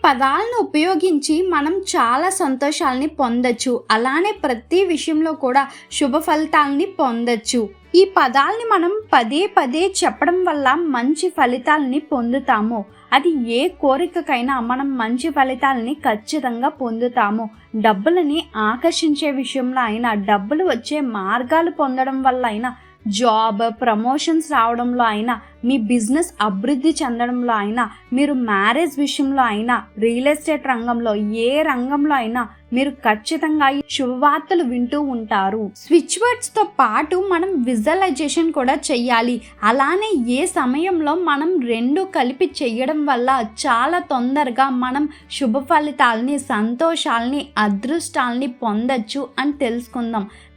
పదాలను ఉపయోగించి మనం చాలా సంతోషాలని పొందొచ్చు. అలానే ప్రతి విషయంలో కూడా శుభ ఫలితాలని పొందొచ్చు. ఈ పదాలని మనం పదే పదే చెప్పడం వల్ల మంచి ఫలితాలని పొందుతాము. అది ఏ కోరికకైనా మనం మంచి ఫలితాలని ఖచ్చితంగా పొందుతాము. డబ్బులని ఆకర్షించే విషయంలో అయినా, డబ్బులు వచ్చే మార్గాలు పొందడం వల్ల అయినా, జాబ్ ప్రమోషన్స్ రావడంలో అయినా, మీ బిజినెస్ అభివృద్ధి చెందడంలో అయినా, మీరు మ్యారేజ్ విషయంలో అయినా, రియల్ ఎస్టేట్ రంగంలో ఏ రంగంలో అయినా మీరు ఖచ్చితంగా ఈ శుభవార్తలు వింటూ ఉంటారు. స్విచ్ వర్డ్స్తో పాటు మనం విజువలైజేషన్ కూడా చెయ్యాలి. అలానే ఏ సమయంలో మనం రెండు కలిపి చెయ్యడం వల్ల చాలా తొందరగా మనం శుభ ఫలితాలని, సంతోషాలని, అదృష్టాలని పొందొచ్చు అని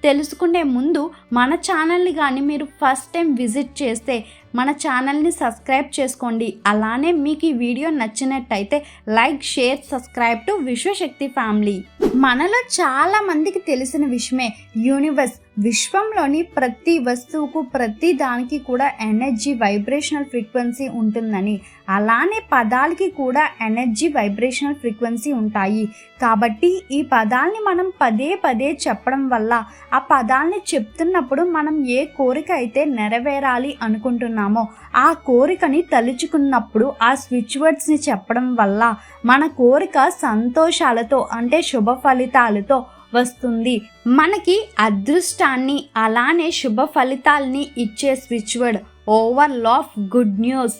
తెలుసుకునే ముందు మన ఛానల్ని కానీ మీరు ఫస్ట్ టైం విజిట్ చేస్తే మన ఛానల్ని సబ్స్క్రైబ్ చేసుకోండి. అలానే మీకు ఈ వీడియో నచ్చినట్టయితే like, share, subscribe to Vishwashakti family. మనలో చాలా మందికి తెలిసిన విషయమే, యూనివర్స్ విశ్వంలోని ప్రతి వస్తువుకు, ప్రతి దానికి కూడా ఎనర్జీ, వైబ్రేషనల్ ఫ్రీక్వెన్సీ ఉంటుందని. అలానే పదాలకి కూడా ఎనర్జీ, వైబ్రేషనల్ ఫ్రీక్వెన్సీ ఉంటాయి. కాబట్టి ఈ పదాలని మనం పదే పదే చెప్పడం వల్ల, ఆ పదాలని చెప్తున్నప్పుడు మనం ఏ కోరిక అయితే నెరవేరాలి అనుకుంటున్నామో ఆ కోరికని తలుచుకున్నప్పుడు ఆ స్విచ్ వర్డ్స్ని చెప్పడం వల్ల మన కోరిక సంతోషాలతో, అంటే శుభ ఫలితాలతో వస్తుంది. మనకి అదృష్టాన్ని, అలానే శుభ ఫలితాలని ఇచ్చే switch word overflow of good news.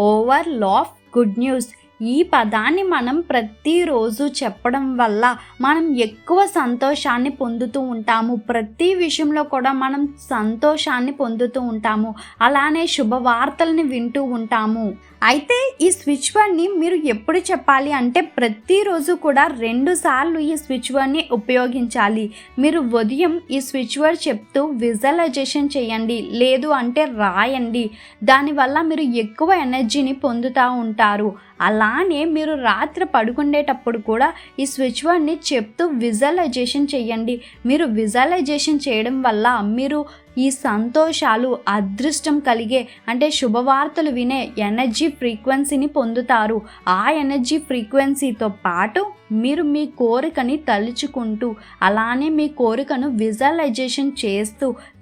Overflow of good news ఈ పదాన్ని మనం ప్రతిరోజు చెప్పడం వల్ల మనం ఎక్కువ సంతోషాన్ని పొందుతూ ఉంటాము. ప్రతి విషయంలో కూడా మనం సంతోషాన్ని పొందుతూ ఉంటాము. అలానే శుభవార్తల్ని వింటూ ఉంటాము. అయితే ఈ స్విచ్ వర్డ్ని మీరు ఎప్పుడు చెప్పాలి అంటే ప్రతిరోజు కూడా 2 సార్లు ఈ స్విచ్ వర్డ్ని ఉపయోగించాలి. మీరు ఉదయం ఈ స్విచ్ వర్డ్ చెప్తూ విజువలైజేషన్ చేయండి, లేదు అంటే రాయండి. దానివల్ల మీరు ఎక్కువ ఎనర్జీని పొందుతూ ఉంటారు. అలానే మీరు రాత్రి పడుకునేటప్పుడు కూడా ఈ స్విచ్ వర్డ్ని చెప్తూ విజువలైజేషన్ చేయండి. మీరు విజువలైజేషన్ చేయడం వల్ల మీరు ఈ సంతోషాలు, అదృష్టం కలిగే, అంటే శుభవార్తలు వినే ఎనర్జీ ఫ్రీక్వెన్సీని పొందుతారు. ఆ ఎనర్జీ ఫ్రీక్వెన్సీతో పాటు మీరు మీ కోరికని తలుచుకుంటూ, అలానే మీ కోరికను విజువలైజేషన్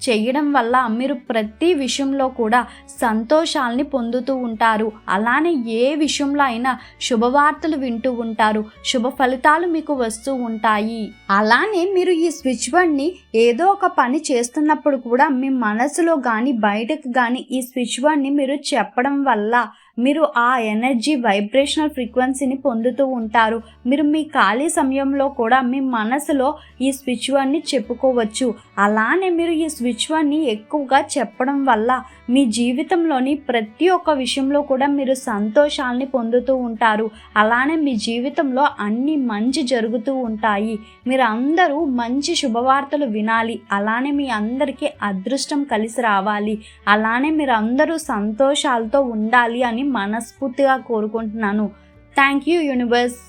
చేయడం వల్ల మీరు ప్రతి విషయంలో కూడా సంతోషాలని పొందుతూ ఉంటారు. అలానే ఏ విషయంలో అయినా శుభవార్తలు వింటూ ఉంటారు. శుభ ఫలితాలు మీకు వస్తూ ఉంటాయి. అలానే మీరు ఈ స్విచ్ వర్డ్ని ఏదో ఒక పని చేస్తున్నప్పుడు కూడా మీ మనసులో కానీ బయటకు కానీ ఈ స్విచ్ వర్డ్ని మీరు చెప్పడం వల్ల మీరు ఆ ఎనర్జీ, వైబ్రేషనల్ ఫ్రీక్వెన్సీని పొందుతూ ఉంటారు. మీరు మీ ఖాళీ సమయంలో కూడా మీ మనసులో ఈ స్విచ్ వర్డ్ని చెప్పుకోవచ్చు. అలానే మీరు ఈ స్విచ్ వర్డ్ని ఎక్కువగా చెప్పడం వల్ల మీ జీవితంలోని ప్రతి ఒక్క విషయంలో కూడా మీరు సంతోషాలని పొందుతూ ఉంటారు. అలానే మీ జీవితంలో అన్ని మంచి జరుగుతూ ఉంటాయి. మీరు అందరూ మంచి శుభవార్తలు వినాలి. అలానే మీ అందరికీ అదృష్టం కలిసి రావాలి. అలానే మీరు అందరూ సంతోషాలతో ఉండాలి అని మనస్ఫూర్తిగా కోరుకుంటున్నాను. Thank you universe.